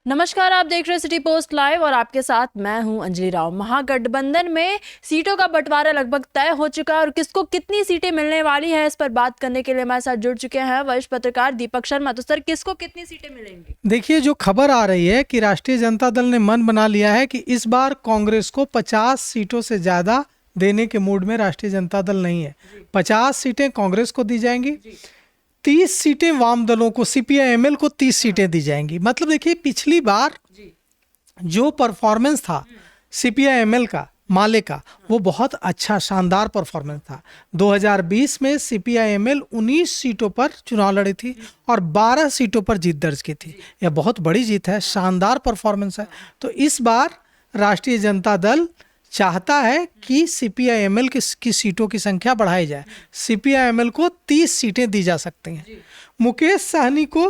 नमस्कार, आप देख रहे हैं सिटी पोस्ट लाइव और आपके साथ मैं हूं अंजलि राव। महागठबंधन में सीटों का बंटवारा लगभग तय हो चुका है और किसको कितनी सीटें मिलने वाली है, इस पर बात करने के लिए हमारे साथ जुड़ चुके हैं वरिष्ठ पत्रकार दीपक शर्मा। तो सर, किसको कितनी सीटें मिलेंगी? देखिए, जो खबर आ रही है कि राष्ट्रीय जनता दल ने मन बना लिया है कि इस बार कांग्रेस को 50 सीटों से ज्यादा देने के मूड में राष्ट्रीय जनता दल नहीं है। 50 सीटें कांग्रेस को दी जाएंगी, 30 सीटें वाम दलों को, सीपीआई-एमएल को 30 सीटें दी जाएंगी। मतलब देखिए, पिछली बार जो परफॉर्मेंस था सीपीआई-एमएल का, माले का, वो बहुत अच्छा शानदार परफॉर्मेंस था। 2020 में सीपीआई-एमएल 19 सीटों पर चुनाव लड़ी थी और 12 सीटों पर जीत दर्ज की थी। यह बहुत बड़ी जीत है, शानदार परफॉर्मेंस है। तो इस बार राष्ट्रीय जनता दल चाहता है कि सीपीआई-एमएल की सीटों की संख्या बढ़ाई जाए। सीपीआई-एमएल को 30 सीटें दी जा सकती हैं। मुकेश सहनी को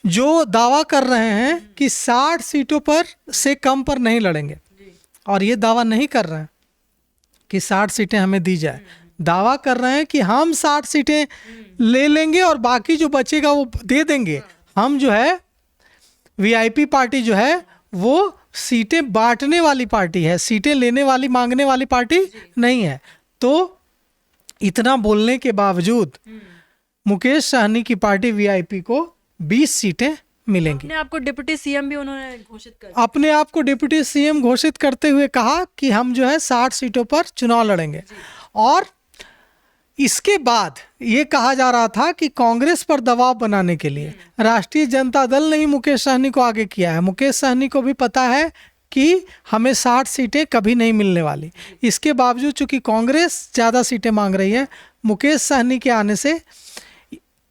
जो दावा कर रहे हैं कि 60 सीटों पर से कम पर नहीं लड़ेंगे, और ये दावा नहीं कर रहे हैं कि 60 सीटें हमें दी जाए, दावा कर रहे हैं कि हम 60 सीटें ले लेंगे और बाकी जो बचेगा वो दे देंगे। हम जो है वीआईपी पार्टी जो है वो सीटें बांटने वाली पार्टी है, सीटें लेने वाली, मांगने वाली पार्टी नहीं है। तो इतना बोलने के बावजूद मुकेश सहनी की पार्टी वीआईपी को 20 सीटें मिलेंगी। अपने आपको डिप्टी सीएम भी उन्होंने घोषित कर अपने आप को डिप्टी सीएम घोषित करते हुए कहा कि हम जो है 60 सीटों पर चुनाव लड़ेंगे। और इसके बाद ये कहा जा रहा था कि कांग्रेस पर दबाव बनाने के लिए राष्ट्रीय जनता दल ने ही मुकेश सहनी को आगे किया है। मुकेश सहनी को भी पता है कि हमें 60 सीटें कभी नहीं मिलने वाली। इसके बावजूद चूंकि कांग्रेस ज़्यादा सीटें मांग रही है, मुकेश सहनी के आने से,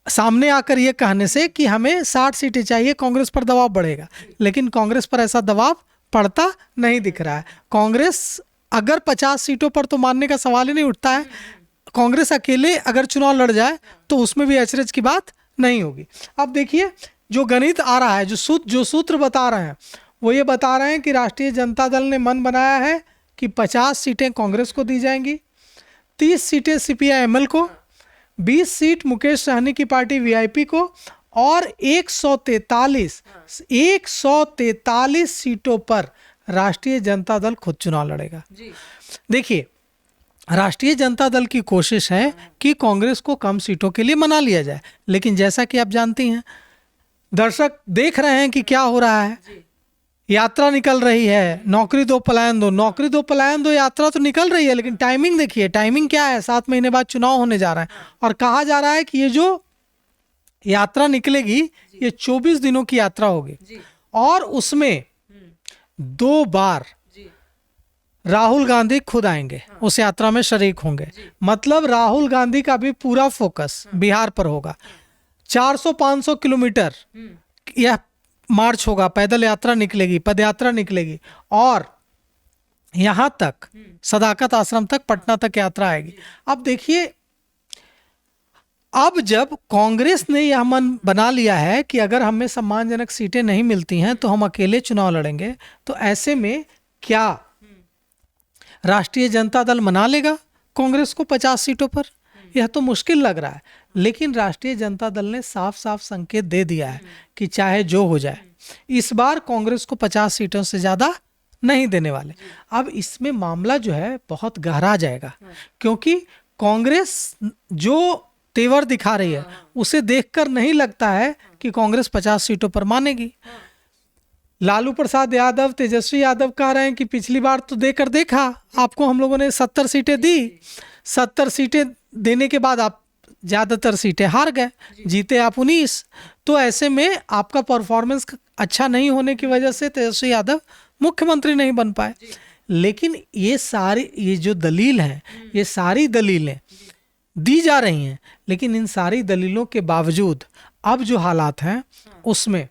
सामने आकर ये कहने से कि हमें 60 सीटें चाहिए, कांग्रेस पर दबाव बढ़ेगा। लेकिन कांग्रेस पर ऐसा दबाव पड़ता नहीं दिख रहा है। कांग्रेस अगर 50 सीटों पर, तो मानने का सवाल ही नहीं उठता है। कांग्रेस अकेले अगर चुनाव लड़ जाए तो उसमें भी अचरज की बात नहीं होगी। अब देखिए, जो गणित आ रहा है, जो सूत्र बता रहे हैं, वो ये बता रहे हैं कि राष्ट्रीय जनता दल ने मन बनाया है कि 50 सीटें कांग्रेस को दी जाएंगी, 30 सीटें सीपीआई-एमएल को, 20 सीट मुकेश सहनी की पार्टी वीआईपी को, और 143 सीटों पर राष्ट्रीय जनता दल खुद चुनाव लड़ेगा। देखिए, राष्ट्रीय जनता दल की कोशिश है कि कांग्रेस को कम सीटों के लिए मना लिया जाए, लेकिन जैसा कि आप जानती हैं, दर्शक देख रहे हैं कि क्या हो रहा है। यात्रा निकल रही है, नौकरी दो पलायन दो, नौकरी दो पलायन दो यात्रा तो निकल रही है, लेकिन टाइमिंग देखिए, टाइमिंग क्या है। 7 महीने बाद चुनाव होने जा रहा है और कहा जा रहा है कि ये जो यात्रा निकलेगी ये 24 दिनों की यात्रा होगी और उसमें 2 बार राहुल गांधी खुद आएंगे, उस यात्रा में शरीक होंगे। मतलब राहुल गांधी का भी पूरा फोकस बिहार पर होगा। 400-500 किलोमीटर यह मार्च होगा, पैदल यात्रा निकलेगी, पदयात्रा निकलेगी और यहां तक सदाकत आश्रम तक, पटना तक यात्रा आएगी। अब देखिए, अब जब कांग्रेस ने यह मन बना लिया है कि अगर हमें सम्मानजनक सीटें नहीं मिलती हैं तो हम अकेले चुनाव लड़ेंगे, तो ऐसे में क्या राष्ट्रीय जनता दल मना लेगा कांग्रेस को 50 सीटों पर? यह तो मुश्किल लग रहा है। लेकिन राष्ट्रीय जनता दल ने साफ साफ संकेत दे दिया है कि चाहे जो हो जाए, इस बार कांग्रेस को 50 सीटों से ज्यादा नहीं देने वाले। अब इसमें मामला जो है बहुत गहरा जाएगा, क्योंकि कांग्रेस जो तेवर दिखा रही है उसे देखकर नहीं लगता है कि कांग्रेस 50 सीटों पर मानेगी। लालू प्रसाद यादव, तेजस्वी यादव कह रहे हैं कि पिछली बार तो देकर देखा, आपको हम लोगों ने 70 सीटें दी, 70 सीटें देने के बाद आप ज़्यादातर सीटें हार गए, जीते आप 19। तो ऐसे में आपका परफॉर्मेंस अच्छा नहीं होने की वजह से तेजस्वी यादव मुख्यमंत्री नहीं बन पाए। लेकिन ये जो दलील है, ये सारी दलीलें दी जा रही हैं, लेकिन इन सारी दलीलों के बावजूद अब जो हालात हैं उसमें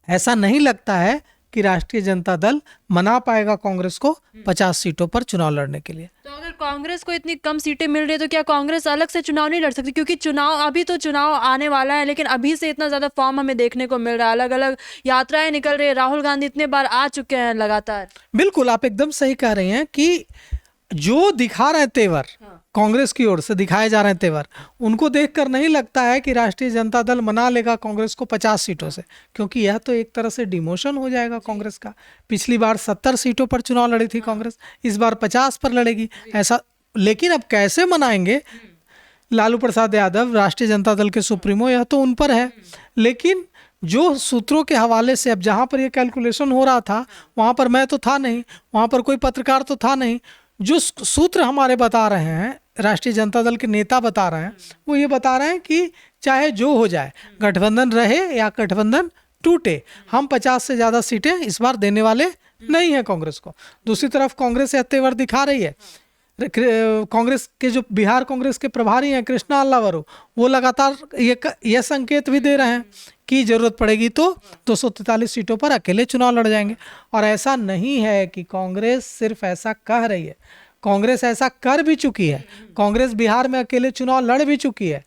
ऐसा नहीं लगता है कि राष्ट्रीय जनता दल मना पाएगा कांग्रेस को 50 सीटों पर चुनाव लड़ने के लिए। तो अगर कांग्रेस को इतनी कम सीटें मिल रही है तो क्या कांग्रेस अलग से चुनाव नहीं लड़ सकती? क्योंकि अभी तो चुनाव आने वाला है, लेकिन अभी से इतना ज्यादा फॉर्म हमें देखने को मिल रहा है, अलग अलग यात्राएं निकल रही है, राहुल गांधी इतने बार आ चुके हैं लगातार। बिल्कुल, आप एकदम सही कह रहे हैं कि जो दिखा रहे तेवर कांग्रेस की ओर से दिखाए जा रहे हैं तेवर, उनको देखकर नहीं लगता है कि राष्ट्रीय जनता दल मना लेगा कांग्रेस को 50 सीटों से, क्योंकि यह तो एक तरह से डिमोशन हो जाएगा कांग्रेस का। पिछली बार 70 सीटों पर चुनाव लड़ी थी कांग्रेस, इस बार 50 पर लड़ेगी ऐसा। लेकिन अब कैसे मनाएंगे लालू प्रसाद यादव, राष्ट्रीय जनता दल के सुप्रीमो, यह तो उन पर है। लेकिन जो सूत्रों के हवाले से अब जहाँ पर यह कैलकुलेशन हो रहा था वहाँ पर मैं तो था नहीं, वहाँ पर कोई पत्रकार तो था नहीं, जो सूत्र हमारे बता रहे हैं, राष्ट्रीय जनता दल के नेता बता रहे हैं, वो ये बता रहे हैं कि चाहे जो हो जाए, गठबंधन रहे या गठबंधन टूटे, हम 50 से ज़्यादा सीटें इस बार देने वाले नहीं हैं कांग्रेस को। दूसरी तरफ कांग्रेस यह तेवर दिखा रही है। कांग्रेस के जो बिहार कांग्रेस के प्रभारी हैं कृष्णा अल्लावरू, वो लगातार ये संकेत भी दे रहे हैं कि जरूरत पड़ेगी तो 243 सीटों पर अकेले चुनाव लड़ जाएंगे। और ऐसा नहीं है कि कांग्रेस सिर्फ ऐसा कह रही है, कांग्रेस ऐसा कर भी चुकी है। कांग्रेस बिहार में अकेले चुनाव लड़ भी चुकी है।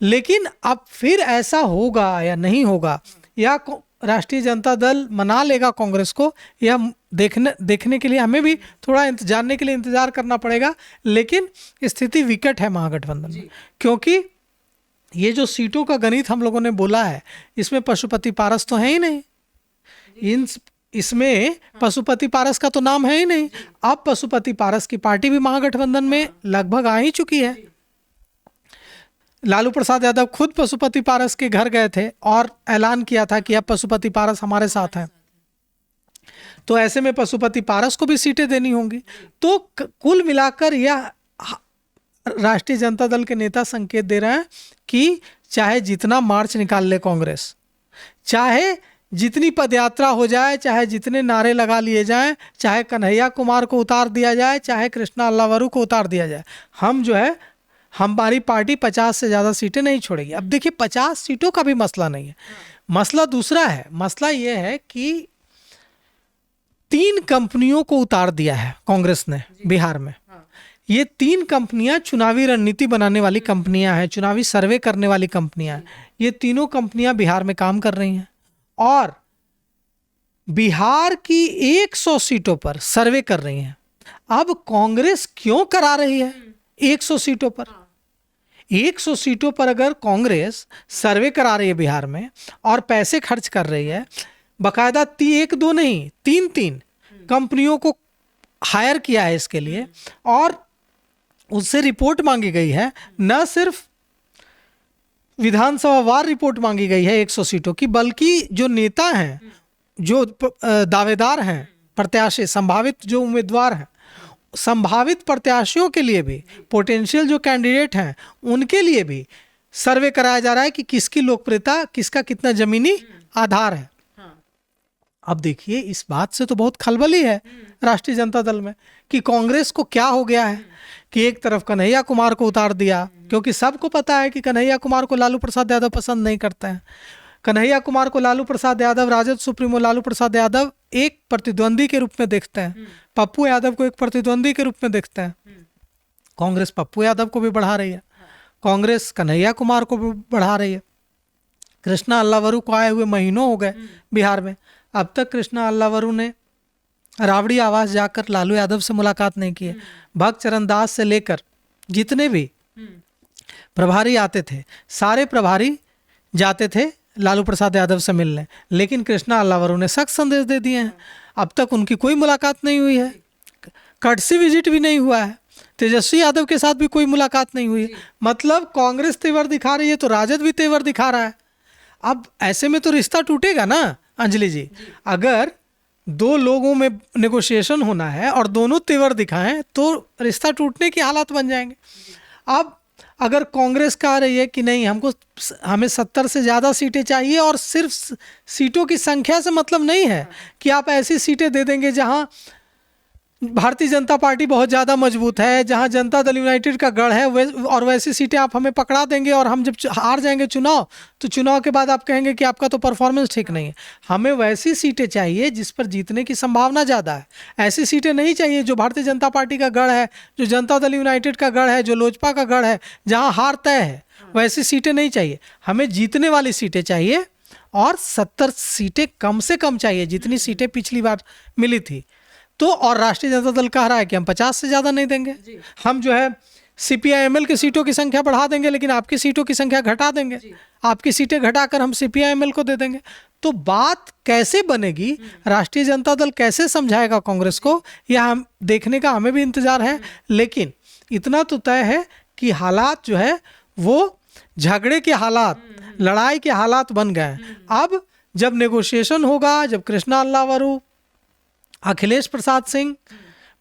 लेकिन अब फिर ऐसा होगा या नहीं होगा, या राष्ट्रीय जनता दल मना लेगा कांग्रेस को, यह देखने के लिए हमें भी थोड़ा जानने के लिए इंतजार करना पड़ेगा। लेकिन स्थिति विकट है महागठबंधन में, क्योंकि ये जो सीटों का गणित हम लोगों ने बोला है, इसमें पशुपति पारस तो है ही नहीं। इसमें पशुपति पारस का तो नाम है ही नहीं। अब पशुपति पारस की पार्टी भी महागठबंधन में लगभग आ ही चुकी है। लालू प्रसाद यादव खुद पशुपति पारस के घर गए थे और ऐलान किया था कि अब पशुपति पारस हमारे साथ हैं। तो ऐसे में पशुपति पारस को भी सीटें देनी होंगी। तो कुल मिलाकर यह राष्ट्रीय जनता दल के नेता संकेत दे रहे हैं कि चाहे जितना मार्च निकाल ले कांग्रेस, चाहे जितनी पदयात्रा हो जाए, चाहे जितने नारे लगा लिए जाएं, चाहे कन्हैया कुमार को उतार दिया जाए, चाहे कृष्णा अल्लावरू को उतार दिया जाए, हम जो है हमारी पार्टी 50 से ज़्यादा सीटें नहीं छोड़ेगी। अब देखिए 50 सीटों का भी मसला नहीं है, मसला दूसरा है। मसला ये है कि 3 कंपनियों को उतार दिया है कांग्रेस ने बिहार में। ये 3 कंपनियां चुनावी रणनीति बनाने वाली कंपनियां हैं, चुनावी सर्वे करने वाली कंपनियां हैं। ये तीनों कंपनियां बिहार में काम कर रही हैं और बिहार की 100 सीटों पर सर्वे कर रही हैं। अब कांग्रेस क्यों करा रही है 100 सीटों पर? 100 सीटों पर अगर कांग्रेस सर्वे करा रही है बिहार में और पैसे खर्च कर रही है, बाकायदा 1-2 नहीं 3 कंपनियों को हायर किया है इसके लिए, और उससे रिपोर्ट मांगी गई है, न सिर्फ विधानसभा वार रिपोर्ट मांगी गई है 100 सीटों की, बल्कि जो नेता हैं, जो दावेदार हैं, प्रत्याशी, संभावित जो उम्मीदवार हैं, संभावित प्रत्याशियों के लिए भी, पोटेंशियल जो कैंडिडेट हैं उनके लिए भी सर्वे कराया जा रहा है कि किसकी लोकप्रियता, किसका कितना जमीनी आधार है। अब देखिए इस बात से तो बहुत खलबली है राष्ट्रीय जनता दल में कि कांग्रेस को क्या हो गया है कि एक तरफ कन्हैया कुमार को उतार दिया, क्योंकि सबको पता है कि कन्हैया कुमार को लालू प्रसाद यादव पसंद नहीं करते हैं। कन्हैया कुमार को लालू प्रसाद यादव, राजद सुप्रीमो लालू प्रसाद यादव एक प्रतिद्वंदी के रूप में देखते हैं, पप्पू यादव को एक प्रतिद्वंदी के रूप में देखते हैं। कांग्रेस पप्पू यादव को भी बढ़ा रही है, कांग्रेस कन्हैया कुमार को भी बढ़ा रही है। कृष्णा अल्लावरू को आए हुए महीनों हो गए बिहार में, अब तक कृष्णा अल्लावरू ने रावड़ी आवास जाकर लालू यादव से मुलाकात नहीं की है। भक्त चरण दास से लेकर जितने भी प्रभारी आते थे, सारे प्रभारी जाते थे लालू प्रसाद यादव से मिलने, लेकिन कृष्णा अल्लावरू ने सख्त संदेश दे दिए हैं। अब तक उनकी कोई मुलाकात नहीं हुई है, कर्टसी विजिट भी नहीं हुआ है, तेजस्वी यादव के साथ भी कोई मुलाकात नहीं हुई। मतलब कांग्रेस तेवर दिखा रही है तो राजद भी तेवर दिखा रहा है। अब ऐसे में तो रिश्ता टूटेगा ना अंजलि जी। अगर 2 लोगों में नेगोशिएशन होना है और दोनों तेवर दिखाएं तो रिश्ता टूटने की हालात बन जाएंगे। अब अगर कांग्रेस कह रही है कि नहीं, हमें 70 से ज़्यादा सीटें चाहिए, और सिर्फ सीटों की संख्या से मतलब नहीं है कि आप ऐसी सीटें दे देंगे जहां भारतीय जनता पार्टी बहुत ज़्यादा मजबूत है, जहां जनता दल यूनाइटेड का गढ़ है, और वैसी सीटें आप हमें पकड़ा देंगे और हम जब हार जाएंगे चुनाव, तो चुनाव के बाद आप कहेंगे कि आपका तो परफॉर्मेंस ठीक नहीं है। हमें वैसी सीटें चाहिए जिस पर जीतने की संभावना ज़्यादा है। ऐसी सीटें नहीं चाहिए जो भारतीय जनता पार्टी का गढ़ है, जो जनता दल यूनाइटेड का गढ़ है, जो लोजपा का गढ़ है, जहाँ हार तय है। वैसी सीटें नहीं चाहिए, हमें जीतने वाली सीटें चाहिए, और 70 सीटें कम से कम चाहिए, जितनी सीटें पिछली बार मिली थी। तो और राष्ट्रीय जनता दल कह रहा है कि हम 50 से ज़्यादा नहीं देंगे, हम जो है CPI-ML की सीटों की संख्या बढ़ा देंगे लेकिन आपकी सीटों की संख्या घटा देंगे, आपकी सीटें घटाकर हम CPI-ML को दे देंगे। तो बात कैसे बनेगी, राष्ट्रीय जनता दल कैसे समझाएगा कांग्रेस को, यह हम देखने का हमें भी इंतजार है। लेकिन इतना तो तय है कि हालात जो है वो झगड़े के हालात, लड़ाई के हालात बन गए हैं। अब जब नेगोशिएशन होगा, जब कृष्णा अल्लावरू, अखिलेश प्रसाद सिंह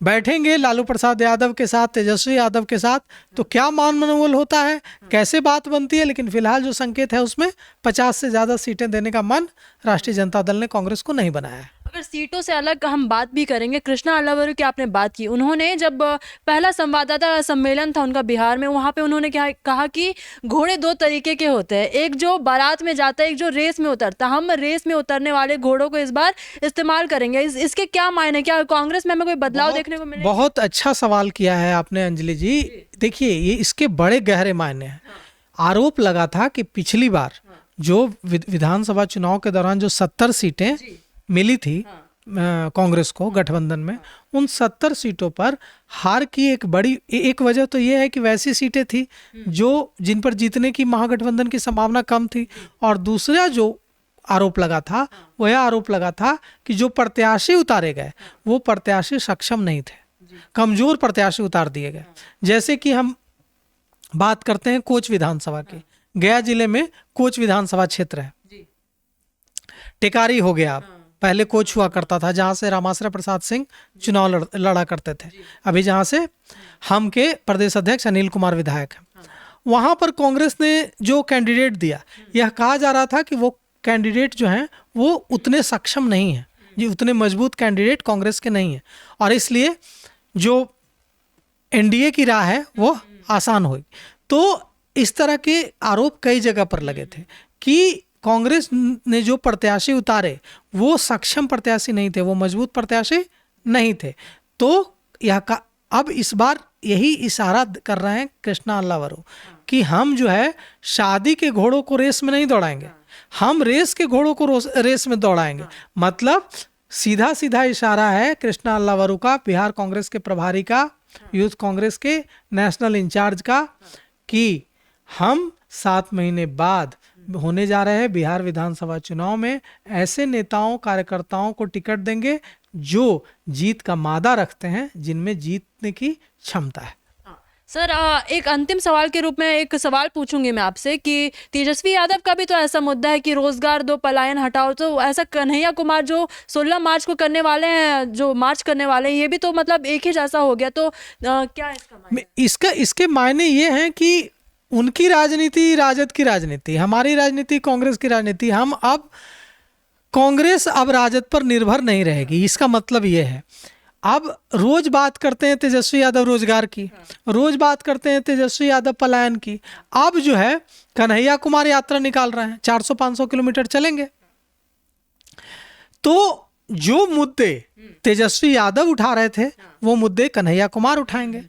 बैठेंगे लालू प्रसाद यादव के साथ, तेजस्वी यादव के साथ, तो क्या मान मनोबल होता है, कैसे बात बनती है। लेकिन फिलहाल जो संकेत है उसमें 50 से ज़्यादा सीटें देने का मन राष्ट्रीय जनता दल ने कांग्रेस को नहीं बनाया है। अगर सीटों से अलग हम बात भी करेंगे, कृष्णा अल्लावरू की आपने बात की, उन्होंने जब पहला संवाददाता सम्मेलन था उनका बिहार में, वहाँ पे उन्होंने क्या कहा कि घोड़े दो तरीके के होते हैं, एक जो बारात में जाता है, एक जो रेस में उतरता। हम रेस में उतरने वाले घोड़ों को इस बार इस्तेमाल करेंगे। इसके क्या मायने, क्या कांग्रेस में हमें कोई बदलाव देखने को मिलेगा? बहुत अच्छा सवाल किया है आपने अंजलि जी। देखिए, ये इसके बड़े गहरे मायने हैं। आरोप लगा था कि पिछली बार जो विधानसभा चुनाव के दौरान जो 70 सीटें मिली थी कांग्रेस को गठबंधन में, उन 70 सीटों पर हार की एक वजह तो ये है कि वैसी सीटें थी जो जिन पर जीतने की महागठबंधन की संभावना कम थी। और दूसरा जो आरोप लगा था वो यह आरोप लगा था कि जो प्रत्याशी उतारे गए वो प्रत्याशी सक्षम नहीं थे, कमजोर प्रत्याशी उतार दिए गए। जैसे कि हम बात करते हैं कोच विधानसभा की, गया जिले में कोच विधानसभा क्षेत्र है, टेकारी हो गया, पहले कोच हुआ करता था जहां से रामाश्रय प्रसाद सिंह चुनाव लड़ा करते थे, अभी जहां से हम के प्रदेश अध्यक्ष अनिल कुमार विधायक हैं। वहां पर कांग्रेस ने जो कैंडिडेट दिया, यह कहा जा रहा था कि वो कैंडिडेट जो हैं वो उतने सक्षम नहीं हैं, ये उतने मजबूत कैंडिडेट कांग्रेस के नहीं हैं, और इसलिए जो एनडीए की राह है वो आसान हुई। तो इस तरह के आरोप कई जगह पर लगे थे कि कांग्रेस ने जो प्रत्याशी उतारे वो सक्षम प्रत्याशी नहीं थे, वो मजबूत प्रत्याशी नहीं थे। तो यह अब इस बार यही इशारा कर रहे हैं कृष्णा अल्लावरू कि हम जो है शादी के घोड़ों को रेस में नहीं दौड़ाएंगे, हम रेस के घोड़ों को रेस में दौड़ाएंगे। मतलब सीधा सीधा इशारा है कृष्णा अल्लावरू का, बिहार कांग्रेस के प्रभारी का, यूथ कांग्रेस के नेशनल इंचार्ज का, कि हम 7 महीने बाद होने जा रहे हैं बिहार विधानसभा चुनाव में ऐसे नेताओं कार्यकर्ताओं को टिकट देंगे जो जीत का मादा रखते हैं, जिनमें जीतने की क्षमता है। सर, एक अंतिम सवाल के रूप में एक सवाल पूछूंगी मैं आपसे कि तेजस्वी यादव का भी तो ऐसा मुद्दा है कि रोजगार दो, पलायन हटाओ, तो ऐसा कन्हैया कुमार जो 16 मार्च को करने वाले हैं, जो मार्च करने वाले हैं, ये भी तो मतलब एक ही जैसा हो गया। तो क्या इसका मायने? इसके मायने ये हैं कि उनकी राजनीति राजद की राजनीति, हमारी राजनीति कांग्रेस की राजनीति, कांग्रेस अब राजद पर निर्भर नहीं रहेगी। इसका मतलब ये है, अब रोज बात करते हैं तेजस्वी यादव रोजगार की, रोज बात करते हैं तेजस्वी यादव पलायन की, अब जो है कन्हैया कुमार यात्रा निकाल रहे हैं, 400-500 किलोमीटर चलेंगे। तो जो मुद्दे तेजस्वी यादव उठा रहे थे वो मुद्दे कन्हैया कुमार उठाएंगे।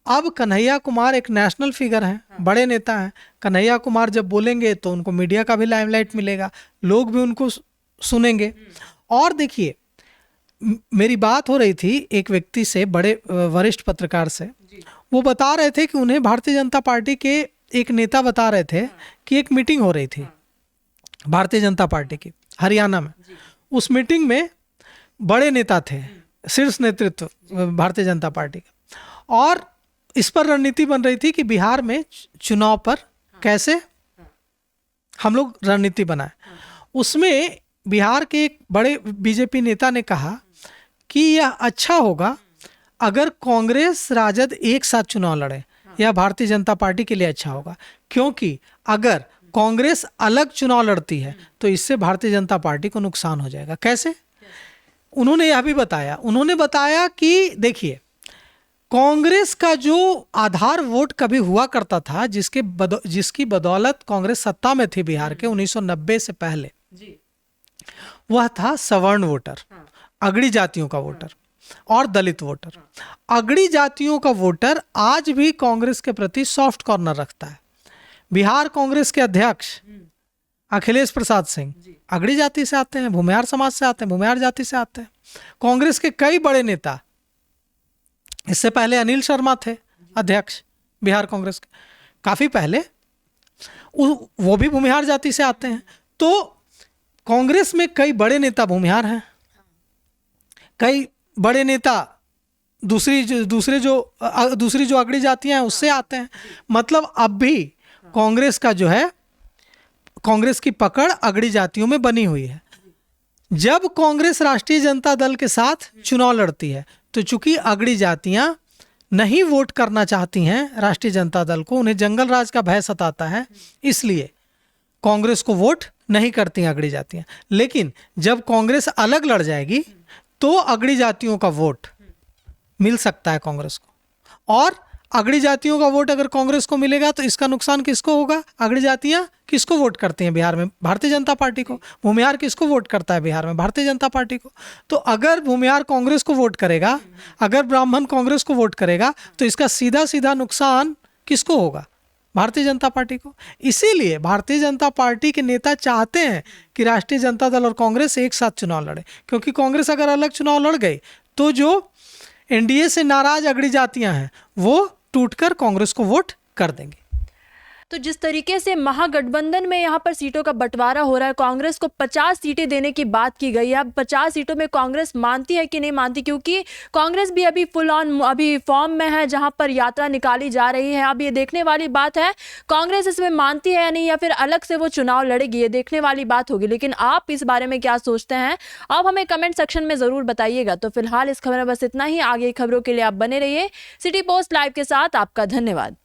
अब कन्हैया कुमार एक नेशनल फिगर हैं, बड़े नेता हैं। कन्हैया कुमार जब बोलेंगे तो उनको मीडिया का भी लाइमलाइट मिलेगा, लोग भी उनको सुनेंगे। और देखिए, मेरी बात हो रही थी एक व्यक्ति से, बड़े वरिष्ठ पत्रकार से, वो बता रहे थे कि उन्हें भारतीय जनता पार्टी के एक नेता बता रहे थे कि एक मीटिंग हो रही थी भारतीय जनता पार्टी की हरियाणा में। उस मीटिंग में बड़े नेता थे, शीर्ष नेतृत्व भारतीय जनता पार्टी का, और इस पर रणनीति बन रही थी कि बिहार में चुनाव पर कैसे हम लोग रणनीति बनाए। उसमें बिहार के एक बड़े बीजेपी नेता ने कहा कि यह अच्छा होगा अगर कांग्रेस राजद एक साथ चुनाव लड़े, यह भारतीय जनता पार्टी के लिए अच्छा होगा, क्योंकि अगर कांग्रेस अलग चुनाव लड़ती है तो इससे भारतीय जनता पार्टी को नुकसान हो जाएगा। कैसे? उन्होंने यह भी बताया, उन्होंने बताया कि देखिए, कांग्रेस का जो आधार वोट कभी हुआ करता था, जिसकी बदौलत कांग्रेस सत्ता में थी बिहार के 1990 से पहले, वह था सवर्ण वोटर, अगड़ी जातियों का वोटर और दलित वोटर। अगड़ी जातियों का वोटर आज भी कांग्रेस के प्रति सॉफ्ट कॉर्नर रखता है। बिहार कांग्रेस के अध्यक्ष अखिलेश प्रसाद सिंह अगड़ी जाति से आते हैं, भूमिहार समाज से आते हैं, भूमिहार जाति से आते हैं। कांग्रेस के कई बड़े नेता, इससे पहले अनिल शर्मा थे अध्यक्ष, बिहार कांग्रेस के, काफ़ी पहले। वो भी भूमिहार जाति से आते हैं। तो कांग्रेस में कई बड़े नेता भूमिहार हैं, कई बड़े नेता दूसरी जो अगड़ी जातियां हैं उससे आते हैं। मतलब अब भी कांग्रेस का जो है, कांग्रेस की पकड़ अगड़ी जातियों में बनी हुई है। जब कांग्रेस राष्ट्रीय जनता दल के साथ चुनाव लड़ती है तो चूंकि अगड़ी जातियां नहीं वोट करना चाहती हैं राष्ट्रीय जनता दल को, उन्हें जंगल राज का भय सताता है, इसलिए कांग्रेस को वोट नहीं करती हैं अगड़ी जातियां। लेकिन जब कांग्रेस अलग लड़ जाएगी तो अगड़ी जातियों का वोट मिल सकता है कांग्रेस को। और अगड़ी जातियों का वोट अगर कांग्रेस को मिलेगा तो इसका नुकसान किसको होगा? अगड़ी जातियां किसको वोट करती हैं बिहार में? भारतीय जनता पार्टी को। भूमिहार किसको वोट करता है बिहार में? भारतीय जनता पार्टी को। तो अगर भूमिहार कांग्रेस को वोट करेगा, अगर ब्राह्मण कांग्रेस को वोट करेगा, तो इसका सीधा सीधा नुकसान किसको होगा? भारतीय जनता पार्टी को। इसीलिए भारतीय जनता पार्टी के नेता चाहते हैं कि राष्ट्रीय जनता दल और कांग्रेस एक साथ चुनाव लड़े, क्योंकि कांग्रेस अगर अलग चुनाव लड़ गई तो जो एनडीए से नाराज अगड़ी जातियां हैं वो टूटकर कांग्रेस को वोट कर देंगे। तो जिस तरीके से महागठबंधन में यहाँ पर सीटों का बंटवारा हो रहा है, कांग्रेस को 50 सीटें देने की बात की गई है। अब 50 सीटों में कांग्रेस मानती है कि नहीं मानती, क्योंकि कांग्रेस भी अभी फुल ऑन अभी फॉर्म में है जहाँ पर यात्रा निकाली जा रही है। अब ये देखने वाली बात है कांग्रेस इसमें मानती है या नहीं, या फिर अलग से वो चुनाव लड़ेगी, ये देखने वाली बात होगी। लेकिन आप इस बारे में क्या सोचते हैं आप हमें कमेंट सेक्शन में ज़रूर बताइएगा। तो फिलहाल इस खबर में बस इतना ही। आगे खबरों के लिए आप बने रहिए सिटी पोस्ट लाइव के साथ। आपका धन्यवाद।